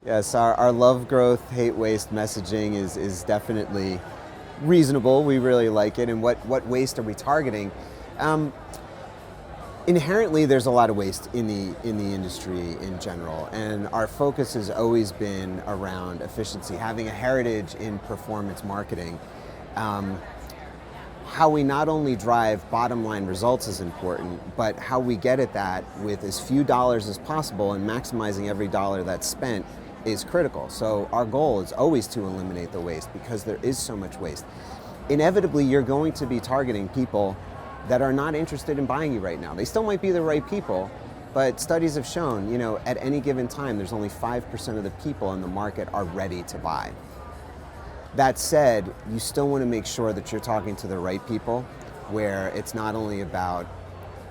Yes, our love growth, hate waste messaging is definitely reasonable. We really like it. And what waste are we targeting? Um, Inherently, there's a lot of waste in the industry in general, and our focus has always been around efficiency, having a heritage in performance marketing. Um, how we not only drive bottom line results is important, but how we get at that with as few dollars as possible and maximizing every dollar that's spent is critical. So our goal is always to eliminate the waste because there is so much waste. Inevitably, you're going to be targeting people that are not interested in buying you right now. They still might be the right people, but studies have shown, at any given time, there's only 5% of the people in the market are ready to buy. That said, you still want to make sure that you're talking to the right people, where it's not only about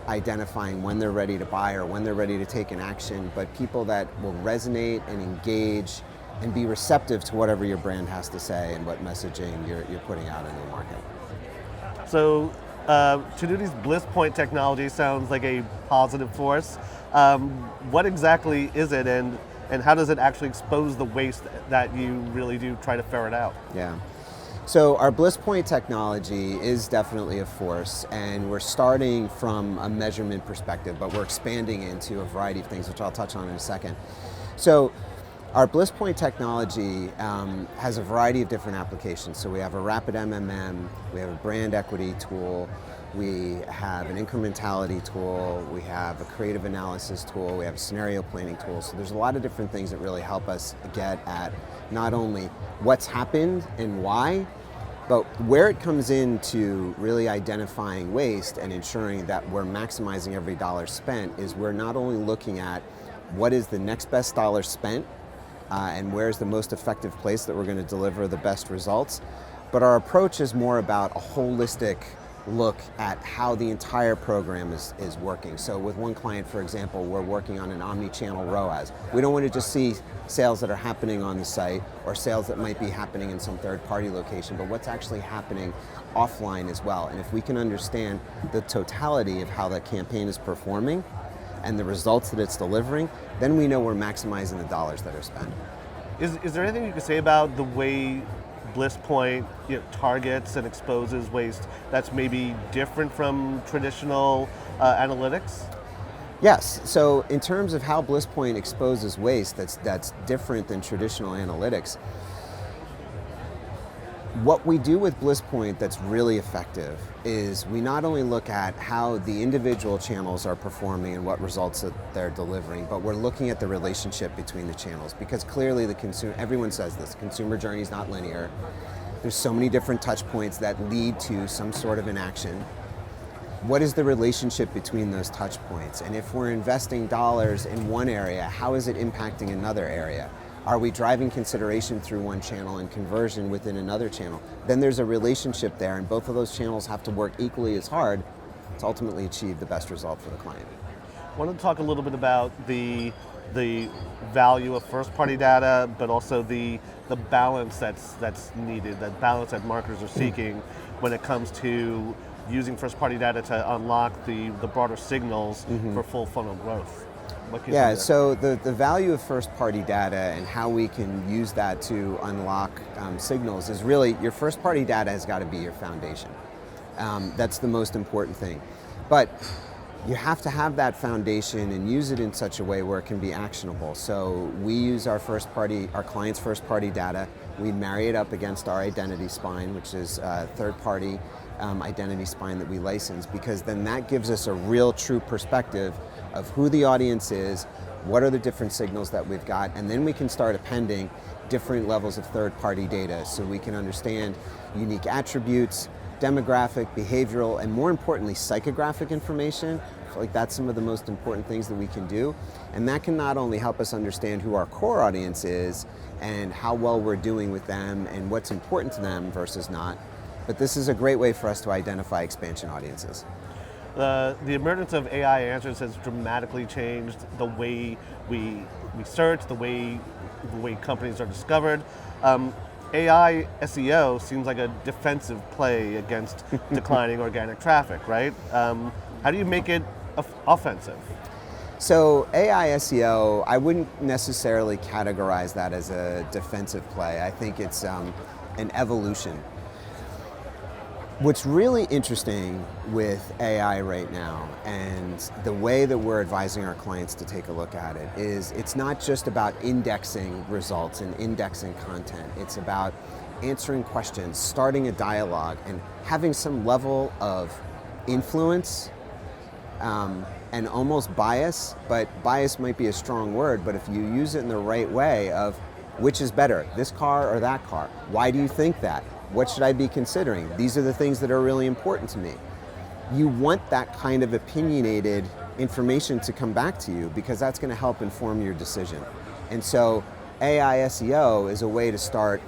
identifying when they're ready to buy or when they're ready to take an action, but people that will resonate and engage and be receptive to whatever your brand has to say and what messaging you're putting out into the market. So Tinuiti's Bliss Point technology sounds like a positive force. What exactly is it, and how does it actually expose the waste that you really do try to ferret out? Yeah. So our Bliss Point technology is definitely a force, and we're starting from a measurement perspective, but we're expanding into a variety of things, which I'll touch on in a second. So our Bliss Point technology has a variety of different applications. So we have a rapid MMM, we have a brand equity tool, we have an incrementality tool, we have a creative analysis tool, we have a scenario planning tool. So there's a lot of different things that really help us get at not only what's happened and why, but where it comes into really identifying waste and ensuring that we're maximizing every dollar spent is we're not only looking at what is the next best dollar spent and where's the most effective place that we're going to deliver the best results, but our approach is more about a holistic look at how the entire program is working. So with one client, for example, we're working on an omni-channel ROAS. We don't want to just see sales that are happening on the site or sales that might be happening in some third-party location, but what's actually happening offline as well. And if we can understand the totality of how the campaign is performing and the results that it's delivering, then we know we're maximizing the dollars that are spent. Is there anything you can say about the way Bliss Point targets and exposes waste that's maybe different from traditional analytics? Yes, so in terms of how Bliss Point exposes waste that's different than traditional analytics, what we do with Bliss Point that's really effective is we not only look at how the individual channels are performing and what results that they're delivering, but we're looking at the relationship between the channels, because clearly the consumer, everyone says this, consumer journey is not linear. There's so many different touch points that lead to some sort of an action. What is the relationship between those touch points? And if we're investing dollars in one area, how is it impacting another area? Are we driving consideration through one channel and conversion within another channel? Then there's a relationship there, and both of those channels have to work equally as hard to ultimately achieve the best result for the client. I want to talk a little bit about the value of first-party data, but also the balance that's needed, that balance that marketers are seeking when it comes to using first-party data to unlock the broader signals for full funnel growth. Yeah, so the value of first-party data and how we can use that to unlock signals is really, your first-party data has got to be your foundation. That's the most important thing. But you have to have that foundation and use it in such a way where it can be actionable. So we use our client's first-party data. We marry it up against our identity spine, which is a third-party identity spine that we license, because then that gives us a real true perspective of who the audience is, what are the different signals that we've got, and then we can start appending different levels of third-party data so we can understand unique attributes, demographic, behavioral, and more importantly, psychographic information. I feel like that's some of the most important things that we can do. And that can not only help us understand who our core audience is and how well we're doing with them and what's important to them versus not, but this is a great way for us to identify expansion audiences. The emergence of AI answers has dramatically changed the way we search, the way companies are discovered. AI SEO seems like a defensive play against declining organic traffic, right? How do you make it offensive? So AI SEO, I wouldn't necessarily categorize that as a defensive play. I think it's an evolution. What's really interesting with AI right now and the way that we're advising our clients to take a look at it is it's not just about indexing results and indexing content. It's about answering questions, starting a dialogue, and having some level of influence and almost bias, but bias might be a strong word, but if you use it in the right way of which is better, this car or that car? Why do you think that? What should I be considering? These are the things that are really important to me. You want that kind of opinionated information to come back to you because that's going to help inform your decision. And so AI SEO is a way to start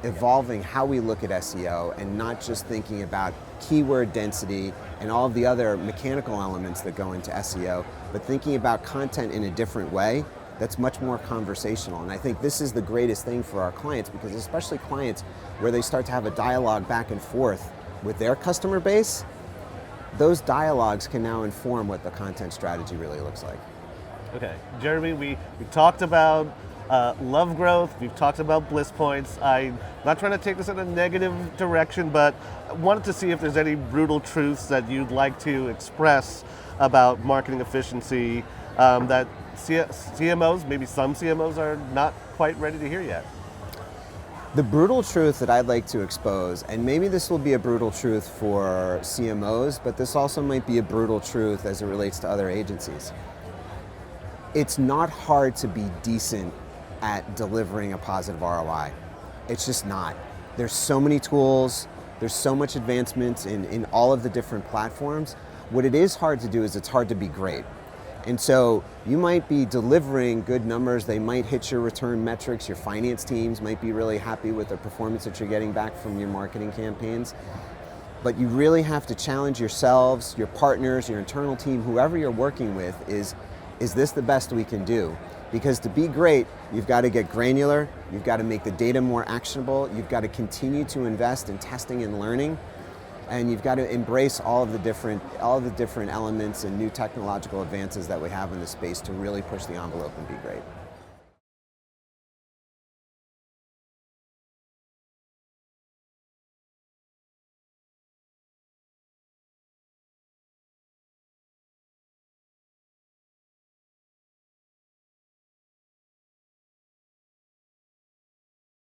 evolving how we look at SEO and not just thinking about keyword density and all of the other mechanical elements that go into SEO, but thinking about content in a different way that's much more conversational. And I think this is the greatest thing for our clients, because especially clients where they start to have a dialogue back and forth with their customer base, those dialogues can now inform what the content strategy really looks like. Okay, Jeremy, we talked about love growth, we've talked about bliss points. I'm not trying to take this in a negative direction, but I wanted to see if there's any brutal truths that you'd like to express about marketing efficiency that CMOs, maybe some CMOs, are not quite ready to hear yet. The brutal truth that I'd like to expose, and maybe this will be a brutal truth for CMOs, but this also might be a brutal truth as it relates to other agencies. It's not hard to be decent at delivering a positive ROI. It's just not. There's so many tools, there's so much advancements in all of the different platforms. What it is hard to do is it's hard to be great. And so you might be delivering good numbers, they might hit your return metrics, your finance teams might be really happy with the performance that you're getting back from your marketing campaigns, but you really have to challenge yourselves, your partners, your internal team, whoever you're working with, is this the best we can do? Because to be great, you've got to get granular, you've got to make the data more actionable, you've got to continue to invest in testing and learning, and you've got to embrace all of the different elements and new technological advances that we have in the space to really push the envelope and be great.